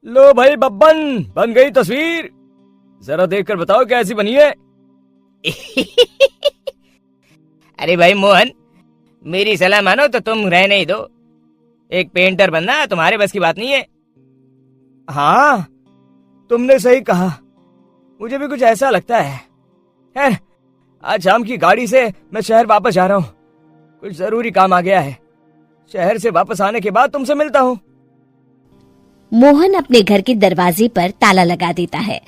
लो भाई बब्बन, बन गई तस्वीर। जरा देखकर बताओ कैसी बनी है। अरे भाई मोहन, मेरी सलाह मानो तो तुम रहने ही दो। एक पेंटर बनना तुम्हारे बस की बात नहीं है। हाँ, तुमने सही कहा, मुझे भी कुछ ऐसा लगता है। खैर, आज शाम की गाड़ी से मैं शहर वापस जा रहा हूँ। कुछ जरूरी काम आ गया है। शहर से वापस आने के बाद तुमसे मिलता हूँ। मोहन अपने घर के दरवाजे पर ताला लगा देता है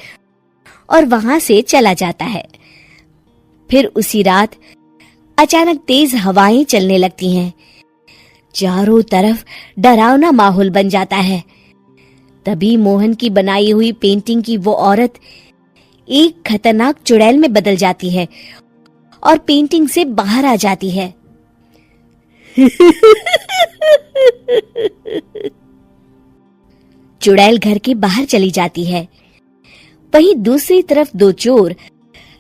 और वहां से चला जाता है। फिर उसी रात अचानक तेज हवाएं चलने लगती हैं। चारों तरफ डरावना माहौल बन जाता है। तभी मोहन की बनाई हुई पेंटिंग की वो औरत एक खतरनाक चुड़ैल में बदल जाती है और पेंटिंग से बाहर आ जाती है। चुड़ैल घर के बाहर चली जाती है। वहीं दूसरी तरफ दो चोर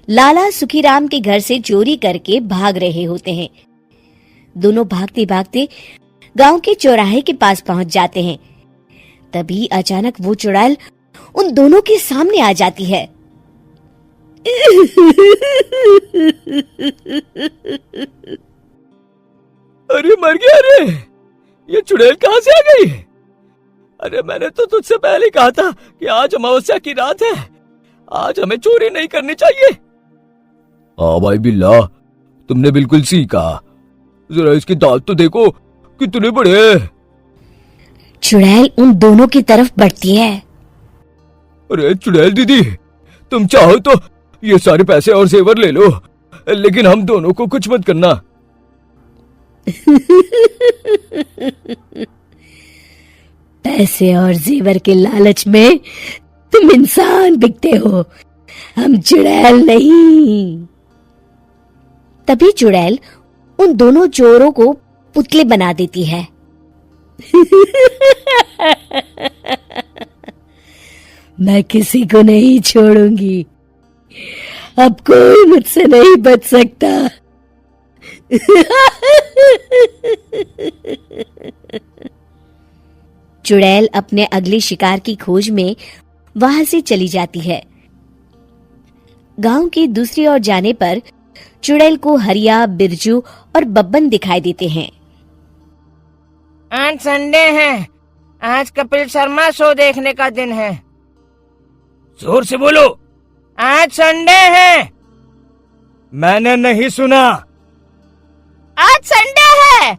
लाला सुखीराम के घर से चोरी करके भाग रहे होते हैं। दोनों भागते भागते गांव के चौराहे के पास पहुंच जाते हैं। तभी अचानक वो चुड़ैल उन दोनों के सामने आ जाती है। अरे मर गया रे, ये चुड़ैल कहाँ से आ गई? अरे मैंने तो तुझसे पहले कहा था कि आज अमावस्या की रात है, आज हमें चोरी नहीं करनी चाहिए। हाँ भाई बिल्ला, तुमने बिल्कुल सही कहा। जरा इसके दांत तो देखो, कितने बड़े हैं। चुड़ैल उन दोनों की तरफ बढ़ती है। अरे चुड़ैल दीदी, तुम चाहो तो ये सारे पैसे और जेवर ले लो, लेकिन हम दोनों को कुछ मत करना। पैसे और जेवर के लालच में तुम इंसान बिकते हो, हम चुड़ैल नहीं। तभी चुड़ैल उन दोनों चोरों को पुतले बना देती है। मैं किसी को नहीं छोड़ूंगी, अब कोई मुझसे नहीं बच सकता। चुड़ैल अपने अगले शिकार की खोज में वहां से चली जाती है। गांव की दूसरी ओर जाने पर चुड़ैल को हरिया, बिरजू और बब्बन दिखाई देते हैं। आज संडे है, आज कपिल शर्मा शो देखने का दिन है। जोर से बोलो। आज संडे है। मैंने नहीं सुना। आज संडे है,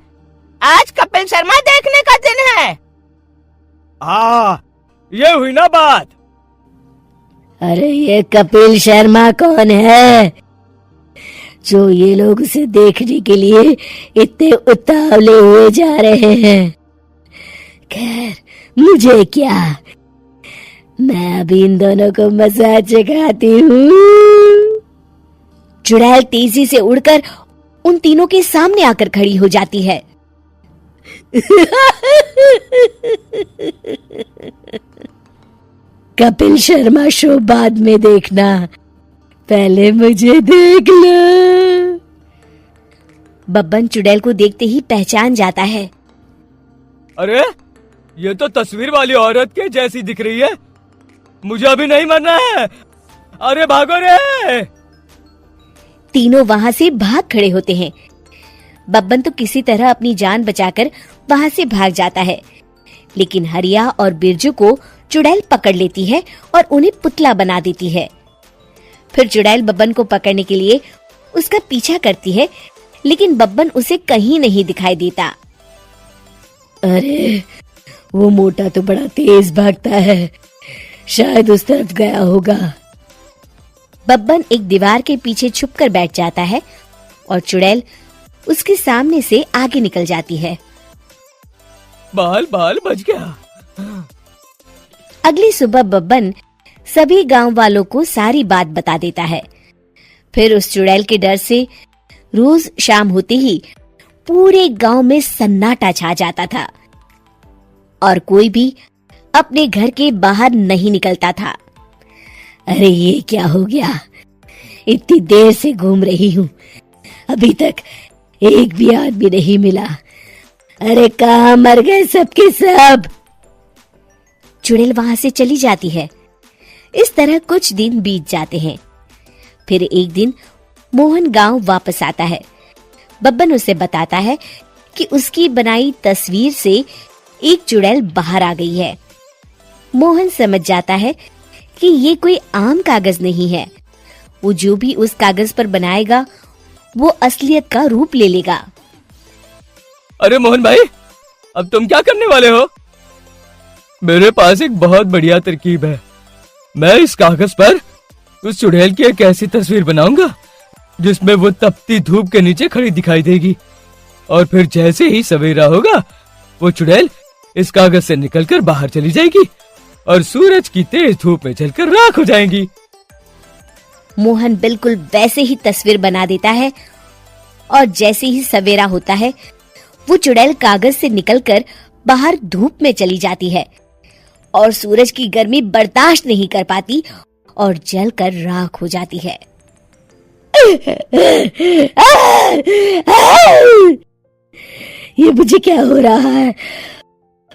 आज कपिल शर्मा देखने का दिन है। हाँ, ये हुई ना बात। अरे ये कपिल शर्मा कौन है जो ये लोग उसे देखने के लिए इतने उतावले हुए जा रहे हैं? खैर, मुझे क्या, मैं अभी इन दोनों को मसाज चखाती हूँ। चुड़ैल तेजी से उड़कर उन तीनों के सामने आकर खड़ी हो जाती है। कपिल शर्मा शो बाद में देखना, पहले मुझे देख लो। बब्बन चुड़ैल को देखते ही पहचान जाता है। अरे ये तो तस्वीर वाली औरत के जैसी दिख रही है, मुझे अभी नहीं मरना है। अरे भागो रे। तीनों वहां से भाग खड़े होते हैं। बब्बन तो किसी तरह अपनी जान बचाकर वहां से भाग जाता है, लेकिन हरिया और बिरजू को चुड़ैल पकड़ लेती है और उन्हें पुतला बना देती है। फिर चुड़ैल बब्बन को पकड़ने के लिए उसका पीछा करती है, लेकिन बब्बन उसे कहीं नहीं दिखाई देता। अरे वो मोटा तो बड़ा तेज भागता है, शायद उस तरफ गया होगा। बब्बन एक दीवार के पीछे छुपकर बैठ जाता है और चुड़ैल उसके सामने से आगे निकल जाती है। बाल बाल बच गया। अगली सुबह बब्बन सभी गांव वालों को सारी बात बता देता है। फिर उस चुड़ैल के डर से रोज शाम होते ही पूरे गांव में सन्नाटा छा जाता था और कोई भी अपने घर के बाहर नहीं निकलता था। अरे ये क्या हो गया, इतनी देर से घूम रही हूँ, अभी तक एक भी आदमी नहीं मिला। अरे कहाँ मर गए सबके सब? चुड़ैल वहां से चली जाती है। इस तरह कुछ दिन बीत जाते हैं। फिर एक दिन मोहन गांव वापस आता है। बब्बन उसे बताता है कि उसकी बनाई तस्वीर से एक चुड़ैल बाहर आ गई है। मोहन समझ जाता है कि ये कोई आम कागज नहीं है। वो जो भी उस कागज पर बनाएगा वो असलियत का रूप ले लेगा। अरे मोहन भाई, अब तुम क्या करने वाले हो? मेरे पास एक बहुत बढ़िया तरकीब है। मैं इस कागज पर उस चुड़ैल की एक ऐसी तस्वीर बनाऊंगा जिसमें वो तपती धूप के नीचे खड़ी दिखाई देगी, और फिर जैसे ही सवेरा होगा वो चुड़ैल इस कागज से निकलकर बाहर चली जाएगी और सूरज की तेज धूप में जलकर राख हो जाएगी। मोहन बिल्कुल वैसे ही तस्वीर बना देता है और जैसे ही सवेरा होता है वो चुड़ैल कागज से निकलकर बाहर धूप में चली जाती है और सूरज की गर्मी बर्दाश्त नहीं कर पाती और जलकर राख हो जाती है। ये मुझे क्या हो रहा है?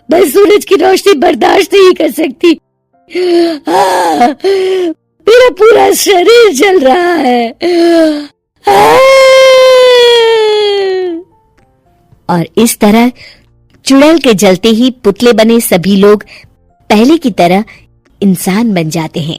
मैं सूरज की रोशनी बर्दाश्त नहीं कर सकती। मेरा पूरा शरीर जल रहा है। और इस तरह चुड़ैल के जलते ही पुतले बने सभी लोग पहले की तरह इंसान बन जाते हैं।